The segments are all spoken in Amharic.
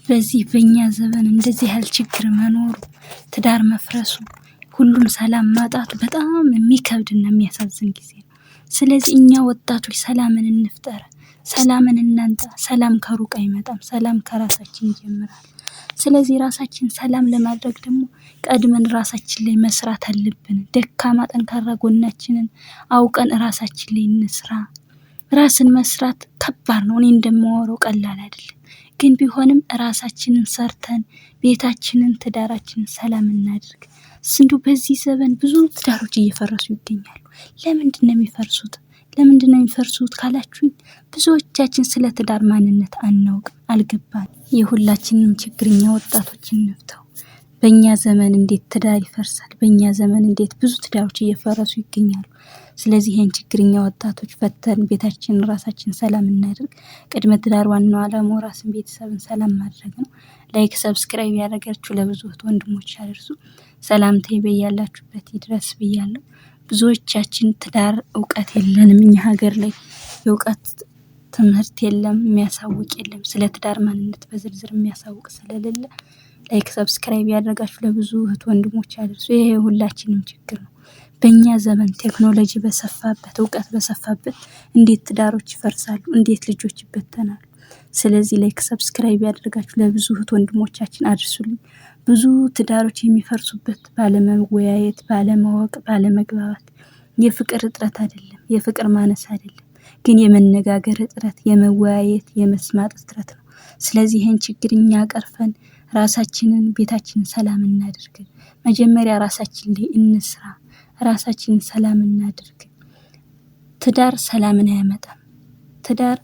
በዚህ በእኛ ዘመን እንደዚህ ያህል ችግር መኖሩ፣ ትዳር መፍረሱ፣ ሁሉም ሰላም ማጣቱ በጣም የሚከብድና የሚያሳዝን ጊዜ ነው። ስለዚህ እኛ ወጣቶች ሰላምን እንፍጠር፣ ሰላምን እናንጣ። ሰላም ከሩቅ አይመጣም፣ ሰላም ከራሳችን ይጀምራል። ስለዚህ ራሳችን ሰላም ለማድረግ ደግሞ ቀድመን ራሳችን ላይ መስራት አለብን። ደካማ ጠንካራ ጎናችንን አውቀን ራሳችን ላይ እንስራ። ራስን መስራት ከባድ ነው። እኔ እንደማወራው ቀላል አይደለም። ግን ቢሆንም ራሳችንን ሰርተን ቤታችንን ትዳራችንን ሰላም እናድርግ። እንዲሁ በዚህ ዘመን ብዙ ትዳሮች እየፈረሱ ይገኛሉ። ለምንድነው የሚፈርሱት? ለምንድነው የሚፈርሱት ካላችሁኝ፣ ብዙዎቻችን ስለ ትዳር ማንነት አናውቅም፣ አልገባን። የሁላችንም ችግርኛ ወጣቶች እንፍተው። በእኛ ዘመን እንዴት ትዳር ይፈርሳል? በእኛ ዘመን እንዴት ብዙ ትዳሮች እየፈረሱ ይገኛሉ? ስለዚህ ይሄን ችግርኛ ወጣቶች ፈተን ቤታችንን ራሳችን ሰላም እናድርግ። ቅድመ ትዳር ዋናው ዓላማው ራስን ቤተሰብን ሰላም ማድረግ ነው። ላይክ ሰብስክራይብ ያደረጋችሁ ለብዙ ወንድሞች አድርሱ። ሰላምታዬ በያላችሁበት ይድረስ ብያለሁ። ብዙዎቻችን ትዳር እውቀት የለንም። እኛ ሀገር ላይ የእውቀት ትምህርት የለም፣ የሚያሳውቅ የለም። ስለ ትዳር ማንነት በዝርዝር የሚያሳውቅ ስለሌለ ላይክ ሰብስክራይብ ያደረጋችሁ ለብዙ ወንድሞች አድርሱ። ይሄ ሁላችንም ችግር ነው። በእኛ ዘመን ቴክኖሎጂ በሰፋበት እውቀት በሰፋበት እንዴት ትዳሮች ይፈርሳሉ? እንዴት ልጆች ይበተናሉ? ስለዚህ ላይክ ሰብስክራይብ ያደረጋችሁ ለብዙ ወንድሞቻችን አድርሱልኝ። ብዙ ትዳሮች የሚፈርሱበት ባለመወያየት፣ ባለማወቅ፣ ባለመግባባት፣ የፍቅር እጥረት አይደለም፣ የፍቅር ማነስ አይደለም፣ ግን የመነጋገር እጥረት፣ የመወያየት የመስማት እጥረት ነው። ስለዚህ ይህን ችግር እኛ ቀርፈን ራሳችንን ቤታችንን ሰላም እናድርግ። መጀመሪያ ራሳችን ላይ እንስራ። ራሳችንን ሰላም እናድርግ። ትዳር ሰላምን አያመጣም። ትዳር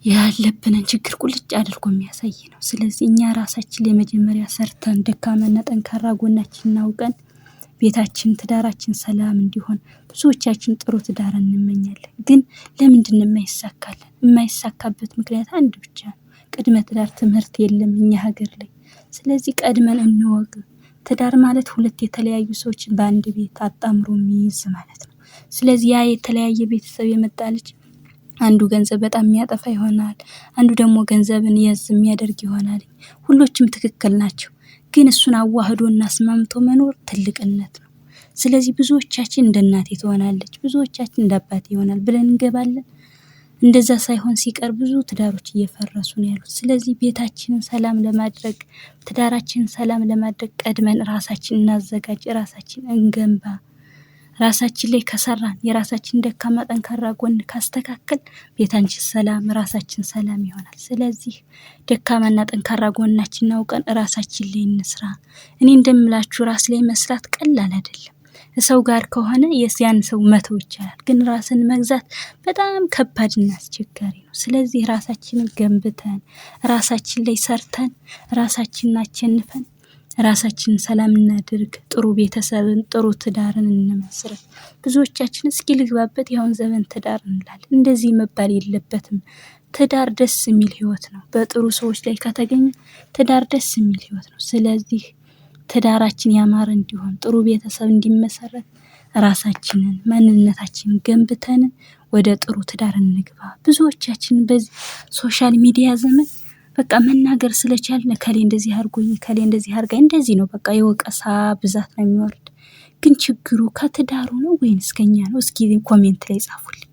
ያለብንን ችግር ቁልጭ አድርጎ የሚያሳይ ነው። ስለዚህ እኛ ራሳችን ላይ መጀመሪያ ሰርተን ደካማና ጠንካራ ጎናችንን አውቀን ቤታችን ትዳራችን ሰላም እንዲሆን ብዙዎቻችን ጥሩ ትዳር እንመኛለን። ግን ለምንድን ነው የማይሳካልን? የማይሳካበት ምክንያት አንድ ብቻ ነው። ቅድመ ትዳር ትምህርት የለም እኛ ሀገር ላይ። ስለዚህ ቀድመን እንወቅ። ትዳር ማለት ሁለት የተለያዩ ሰዎችን በአንድ ቤት አጣምሮ የሚይዝ ማለት ነው። ስለዚህ ያ የተለያየ ቤተሰብ የመጣ ልጅ አንዱ ገንዘብ በጣም የሚያጠፋ ይሆናል፣ አንዱ ደግሞ ገንዘብን የዝ የሚያደርግ ይሆናል። ሁሎችም ትክክል ናቸው፣ ግን እሱን አዋህዶ እና አስማምቶ መኖር ትልቅነት ነው። ስለዚህ ብዙዎቻችን እንደ እናቴ ትሆናለች፣ ብዙዎቻችን እንደ አባቴ ይሆናል ብለን እንገባለን። እንደዛ ሳይሆን ሲቀር ብዙ ትዳሮች እየፈረሱ ነው ያሉት። ስለዚህ ቤታችንን ሰላም ለማድረግ ትዳራችንን ሰላም ለማድረግ ቀድመን ራሳችን እናዘጋጅ፣ ራሳችን እንገንባ። ራሳችን ላይ ከሰራን የራሳችን ደካማ ጠንካራ ጎን ካስተካከል ቤታችን ሰላም፣ ራሳችን ሰላም ይሆናል። ስለዚህ ደካማና ጠንካራ ጎናችንን አውቀን ራሳችን ላይ እንስራ። እኔ እንደምላችሁ ራስ ላይ መስራት ቀላል አይደለም። ሰው ጋር ከሆነ ያን ሰው መተው ይቻላል፣ ግን ራስን መግዛት በጣም ከባድና አስቸጋሪ ነው። ስለዚህ ራሳችንን ገንብተን ራሳችን ላይ ሰርተን ራሳችንን አቸንፈን ራሳችንን ሰላም እናድርግ። ጥሩ ቤተሰብን ጥሩ ትዳርን እንመስረት። ብዙዎቻችን እስኪ ልግባበት ያሁን ዘመን ትዳር እንላለን። እንደዚህ መባል የለበትም። ትዳር ደስ የሚል ህይወት ነው። በጥሩ ሰዎች ላይ ከተገኘ ትዳር ደስ የሚል ህይወት ነው። ስለዚህ ትዳራችን ያማረ እንዲሆን ጥሩ ቤተሰብ እንዲመሰረት ራሳችንን ማንነታችንን ገንብተን ወደ ጥሩ ትዳር እንግባ። ብዙዎቻችን በዚህ ሶሻል ሚዲያ ዘመን በቃ መናገር ስለቻልን ከሌ እንደዚህ አድርጎኝ ከሌ እንደዚህ አድርጋኝ እንደዚህ ነው በቃ የወቀሳ ብዛት ነው የሚወርድ። ግን ችግሩ ከትዳሩ ነው ወይንስ ከኛ ነው? እስኪ ኮሜንት ላይ ጻፉልኝ።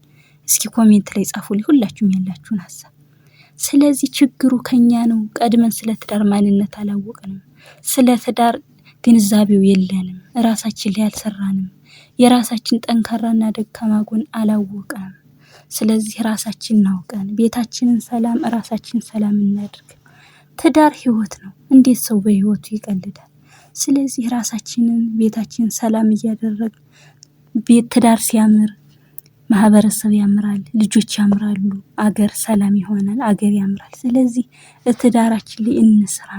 እስኪ ኮሜንት ላይ ጻፉልኝ ሁላችሁም ያላችሁን ሀሳብ። ስለዚህ ችግሩ ከኛ ነው። ቀድመን ስለ ትዳር ማንነት አላወቅንም። ስለ ትዳር ግንዛቤው የለንም። ራሳችን ላይ አልሰራንም። የራሳችን ጠንካራና ደካማ ጎን አላወቅንም። ስለዚህ ራሳችንን አውቀን ቤታችንን ሰላም ራሳችንን ሰላም እናድርግ። ትዳር ህይወት ነው። እንዴት ሰው በህይወቱ ይቀልዳል? ስለዚህ ራሳችንን ቤታችንን ሰላም እያደረግን ቤት ትዳር ሲያምር ማህበረሰብ ያምራል፣ ልጆች ያምራሉ፣ አገር ሰላም ይሆናል፣ አገር ያምራል። ስለዚህ ትዳራችን ላይ እንስራ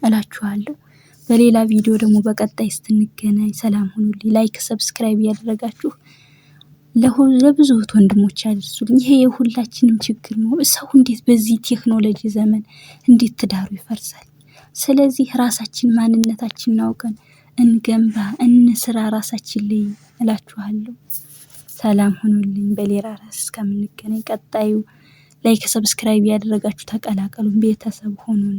እላችኋለሁ። በሌላ ቪዲዮ ደግሞ በቀጣይ ስትንገናኝ ሰላም ሁኑልኝ። ላይክ ሰብስክራይብ ያደረጋችሁ ለብዙ ወንድሞች አድርሱልኝ። ይሄ የሁላችንም ችግር ነው። ሰው እንዴት በዚህ ቴክኖሎጂ ዘመን እንዴት ትዳሩ ይፈርሳል? ስለዚህ ራሳችን ማንነታችንን አውቀን እንገንባ፣ እንስራ ራሳችን ላይ እላችኋለሁ። ሰላም ሁኑልኝ። በሌላ ርዕስ እስከምንገናኝ ቀጣዩ ላይክ ሰብስክራይብ ያደረጋችሁ ተቀላቀሉን ቤተሰብ ሆኑን።